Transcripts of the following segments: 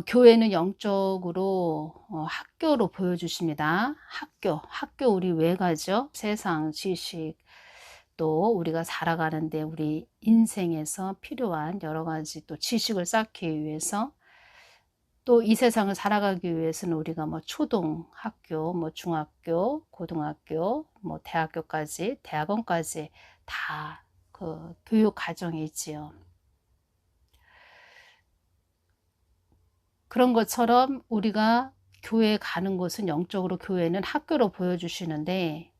교회는 영적으로 학교로 보여주십니다. 학교 우리 왜 가죠? 세상 지식, 또 우리가 살아가는데 우리 인생에서 필요한 여러 가지 또 지식을 쌓기 위해서, 또 이 세상을 살아가기 위해서는 우리가 뭐 초등학교, 뭐 중학교, 고등학교, 뭐 대학교까지, 대학원까지 다 그 교육 과정이 있지요. 그런 것처럼 우리가 교회에 가는 곳은, 영적으로 교회는 학교로 보여주시는데,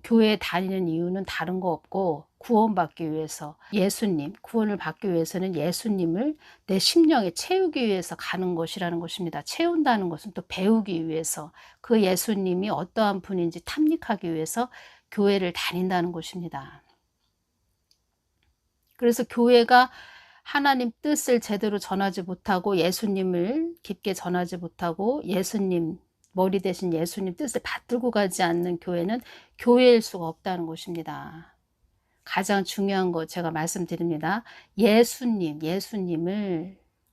교회에 다니는 이유는 다른 거 없고 구원받기 위해서, 예수님, 구원을 받기 위해서는 예수님을 내 심령에 채우기 위해서 가는 것이라는 것입니다. 채운다는 것은 또 배우기 위해서, 그 예수님이 어떠한 분인지 탐닉하기 위해서 교회를 다닌다는 것입니다. 그래서 교회가 하나님 뜻을 제대로 전하지 못하고, 예수님을 깊게 전하지 못하고, 예수님, 머리 대신 예수님 뜻을 받들고 가지 않는 교회는 교회일 수가 없다는 것입니다. 가장 중요한 거 제가 말씀드립니다. 예수님을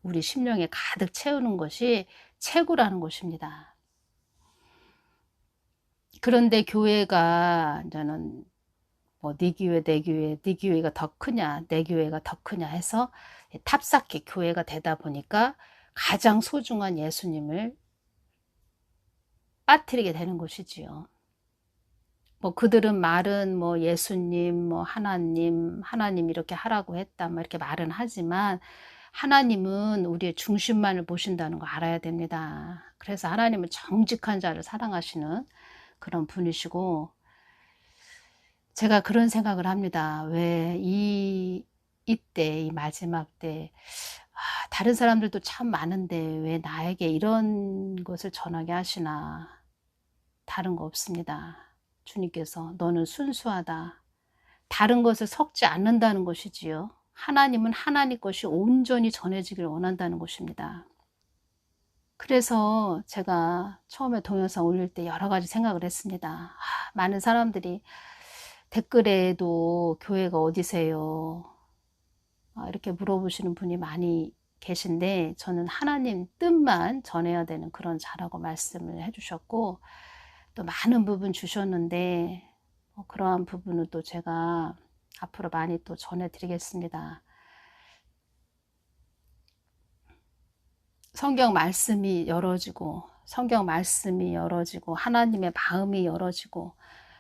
우리 심령에 가득 채우는 것이 최고라는 것입니다. 그런데 교회가, 저는 뭐 네 교회, 내 교회, 네 교회가 더 크냐, 내 교회가 더 크냐 해서 탑쌓기 교회가 되다 보니까 가장 소중한 예수님을 빠뜨리게 되는 것이지요. 뭐 그들은 말은 뭐 예수님, 뭐 하나님 이렇게 하라고 했다, 뭐 이렇게 말은 하지만, 하나님은 우리의 중심만을 보신다는 거 알아야 됩니다. 그래서 하나님은 정직한 자를 사랑하시는 그런 분이시고, 제가 그런 생각을 합니다. 왜 이때, 이 마지막 때, 다른 사람들도 참 많은데 왜 나에게 이런 것을 전하게 하시나. 다른 거 없습니다. 주님께서 너는 순수하다, 다른 것을 섞지 않는다는 것이지요. 하나님은 하나님 것이 온전히 전해지길 원한다는 것입니다. 그래서 제가 처음에 동영상 올릴 때 여러 가지 생각을 했습니다. 많은 사람들이 댓글에도 교회가 어디세요? 이렇게 물어보시는 분이 많이 계신데, 저는 하나님 뜻만 전해야 되는 그런 자라고 말씀을 해주셨고, 또 많은 부분 주셨는데, 그러한 부분은 또 제가 앞으로 많이 또 전해드리겠습니다. 성경 말씀이 열어지고 하나님의 마음이 열어지고,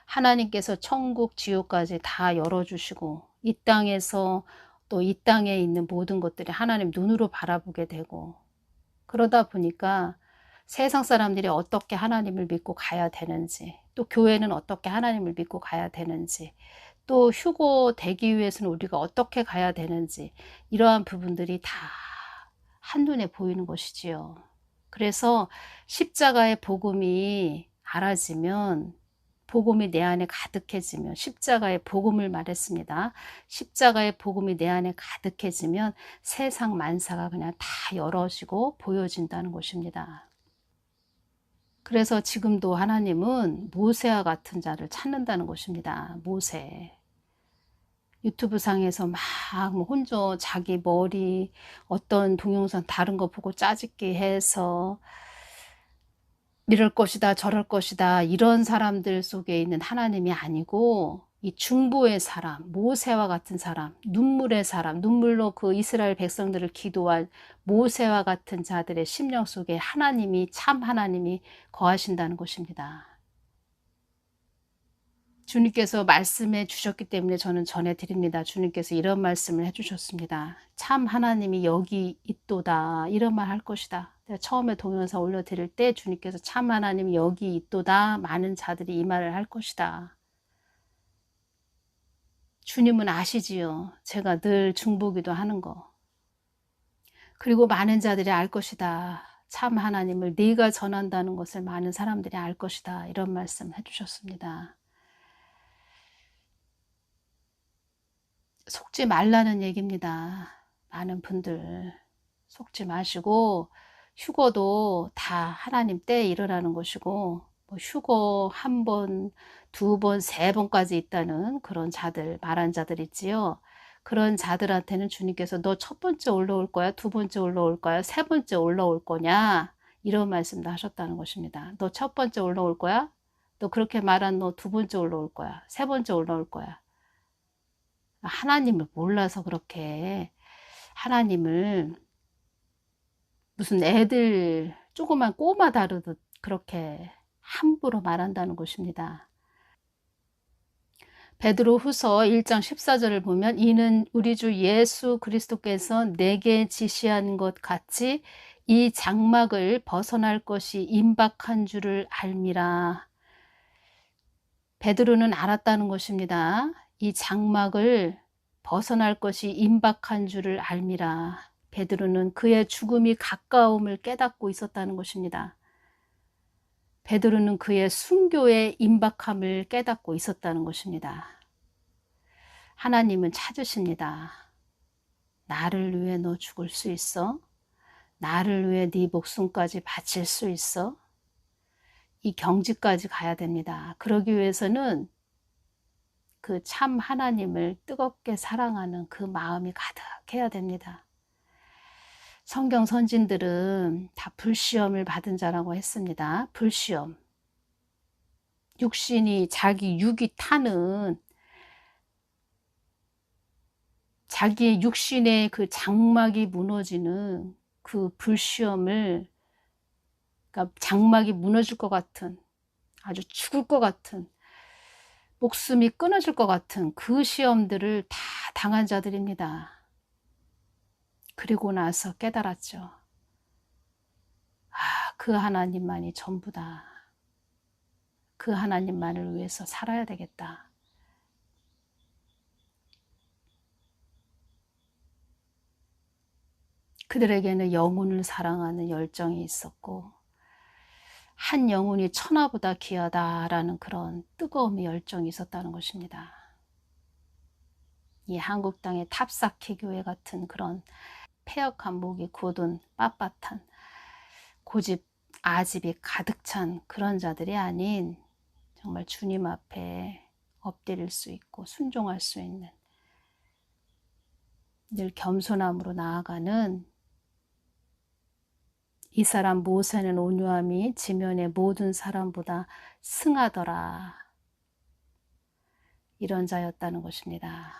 하나님께서 천국 지옥까지 다 열어주시고, 이 땅에서 또 이 땅에 있는 모든 것들이 하나님 눈으로 바라보게 되고, 그러다 보니까 세상 사람들이 어떻게 하나님을 믿고 가야 되는지, 또 교회는 어떻게 하나님을 믿고 가야 되는지, 또 휴고 되기 위해서는 우리가 어떻게 가야 되는지, 이러한 부분들이 다 한눈에 보이는 것이지요. 그래서 십자가의 복음이 알아지면, 복음이 내 안에 가득해지면, 십자가의 복음을 말했습니다. 십자가의 복음이 내 안에 가득해지면 세상 만사가 그냥 다 열어지고 보여진다는 것입니다. 그래서 지금도 하나님은 모세와 같은 자를 찾는다는 것입니다. 모세. 유튜브 상에서 막 뭐 혼자 자기 머리 어떤 동영상 다른 거 보고 짜집기 해서 이럴 것이다, 저럴 것이다, 이런 사람들 속에 있는 하나님이 아니고, 이 중보의 사람, 모세와 같은 사람, 눈물의 사람, 눈물로 그 이스라엘 백성들을 기도한 모세와 같은 자들의 심령 속에 하나님이, 참 하나님이 거하신다는 것입니다. 주님께서 말씀해 주셨기 때문에 저는 전해드립니다. 주님께서 이런 말씀을 해주셨습니다. 참 하나님이 여기 있도다, 이런 말 할 것이다. 내가 처음에 동영상 올려드릴 때 주님께서 참 하나님이 여기 있도다, 많은 자들이 이 말을 할 것이다. 주님은 아시지요. 제가 늘 중보기도 하는 거. 그리고 많은 자들이 알 것이다. 참 하나님을 네가 전한다는 것을 많은 사람들이 알 것이다. 이런 말씀 해주셨습니다. 속지 말라는 얘기입니다. 많은 분들 속지 마시고, 휴거도 다 하나님 때에 일어나는 것이고, 뭐 휴거 한 번, 두 번, 세 번까지 있다는 그런 자들, 말한 자들 있지요. 그런 자들한테는 주님께서 너 첫 번째 올라올 거야? 두 번째 올라올 거야? 세 번째 올라올 거냐? 이런 말씀도 하셨다는 것입니다. 너 첫 번째 올라올 거야? 너 그렇게 말한 너 두 번째 올라올 거야? 세 번째 올라올 거야? 하나님을 몰라서 그렇게 하나님을 무슨 애들 조그만 꼬마 다루듯 그렇게 함부로 말한다는 것입니다. 베드로후서 1장 14절을 보면 이는 우리 주 예수 그리스도께서 내게 지시한 것 같이 이 장막을 벗어날 것이 임박한 줄을 알미라. 베드로는 알았다는 것입니다. 이 장막을 벗어날 것이 임박한 줄을 알미라. 베드로는 그의 죽음이 가까움을 깨닫고 있었다는 것입니다. 베드로는 그의 순교의 임박함을 깨닫고 있었다는 것입니다. 하나님은 찾으십니다. 나를 위해 너 죽을 수 있어? 나를 위해 네 목숨까지 바칠 수 있어? 이 경지까지 가야 됩니다. 그러기 위해서는 그 참 하나님을 뜨겁게 사랑하는 그 마음이 가득해야 됩니다. 성경 선진들은 다 불시험을 받은 자라고 했습니다. 불시험. 육신이 자기 육이 타는 자기의 육신의 그 장막이 무너지는 그 불시험을, 그러니까 장막이 무너질 것 같은, 아주 죽을 것 같은, 목숨이 끊어질 것 같은 그 시험들을 다 당한 자들입니다. 그리고 나서 깨달았죠. 아, 그 하나님만이 전부다. 그 하나님만을 위해서 살아야 되겠다. 그들에게는 영혼을 사랑하는 열정이 있었고 한 영혼이 천하보다 귀하다라는 그런 뜨거움의 열정이 있었다는 것입니다. 이 한국 땅의 탑사키 교회 같은 그런 폐역한 목이 곧은 빳빳한 고집 아집이 가득 찬 그런 자들이 아닌 정말 주님 앞에 엎드릴 수 있고 순종할 수 있는 늘 겸손함으로 나아가는 이 사람 모세는 온유함이 지면의 모든 사람보다 승하더라. 이런 자였다는 것입니다.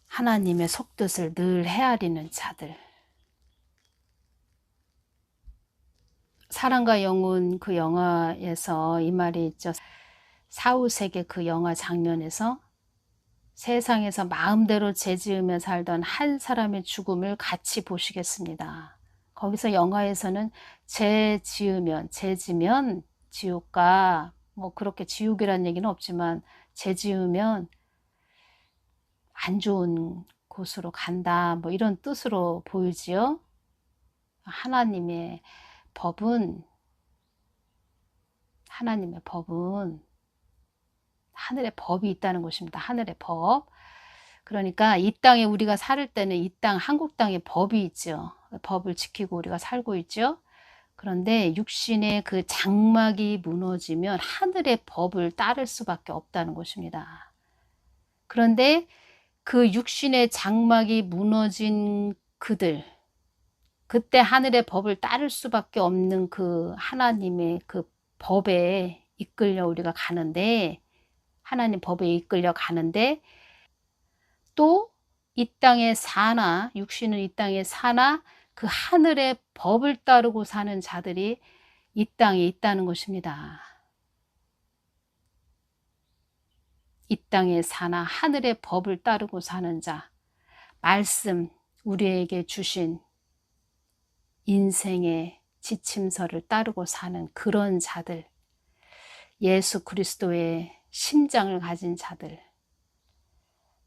하나님의 속뜻을 늘 헤아리는 자들. 사랑과 영혼 그 영화에서 이 말이 있죠. 사후세계 그 영화 장면에서 세상에서 마음대로 죄지으며 살던 한 사람의 죽음을 같이 보시겠습니다. 거기서 영화에서는 죄지으면 지옥가, 뭐 그렇게 지옥이란 얘기는 없지만 죄지으면 안 좋은 곳으로 간다, 뭐 이런 뜻으로 보이지요. 하나님의 법은 하늘의 법이 있다는 것입니다. 하늘의 법. 그러니까 이 땅에 우리가 살 때는 이 땅 한국 땅에 법이 있죠. 법을 지키고 우리가 살고 있죠. 그런데 육신의 그 장막이 무너지면 하늘의 법을 따를 수밖에 없다는 것입니다. 그런데 그 육신의 장막이 무너진 그들, 그때 하늘의 법을 따를 수밖에 없는 그 하나님의 그 법에 이끌려 우리가 가는데, 하나님 법에 이끌려 가는데 또 이 땅에 사나, 육신은 이 땅에 사나 그 하늘의 법을 따르고 사는 자들이 이 땅에 있다는 것입니다. 이 땅에 사나 하늘의 법을 따르고 사는 자, 말씀 우리에게 주신 인생의 지침서를 따르고 사는 그런 자들, 예수 그리스도의 심장을 가진 자들,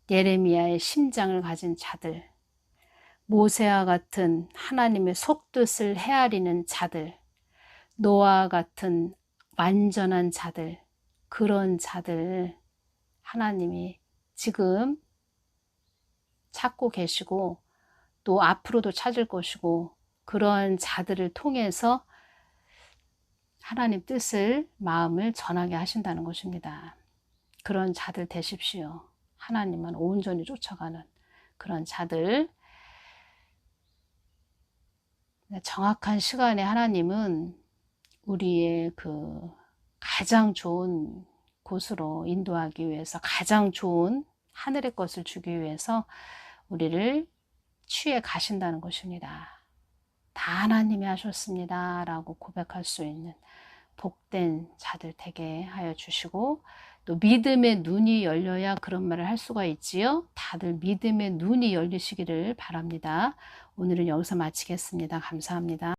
예레미야의 심장을 가진 자들, 모세와 같은 하나님의 속뜻을 헤아리는 자들, 노아와 같은 완전한 자들, 그런 자들 하나님이 지금 찾고 계시고 또 앞으로도 찾을 것이고, 그런 자들을 통해서 하나님 뜻을, 마음을 전하게 하신다는 것입니다. 그런 자들 되십시오. 하나님만 온전히 쫓아가는 그런 자들. 정확한 시간에 하나님은 우리의 그 가장 좋은 곳으로 인도하기 위해서, 가장 좋은 하늘의 것을 주기 위해서 우리를 취해 가신다는 것입니다. 다 하나님이 하셨습니다 라고 고백할 수 있는 복된 자들 되게 하여 주시고, 또 믿음의 눈이 열려야 그런 말을 할 수가 있지요. 다들 믿음의 눈이 열리시기를 바랍니다. 오늘은 여기서 마치겠습니다. 감사합니다.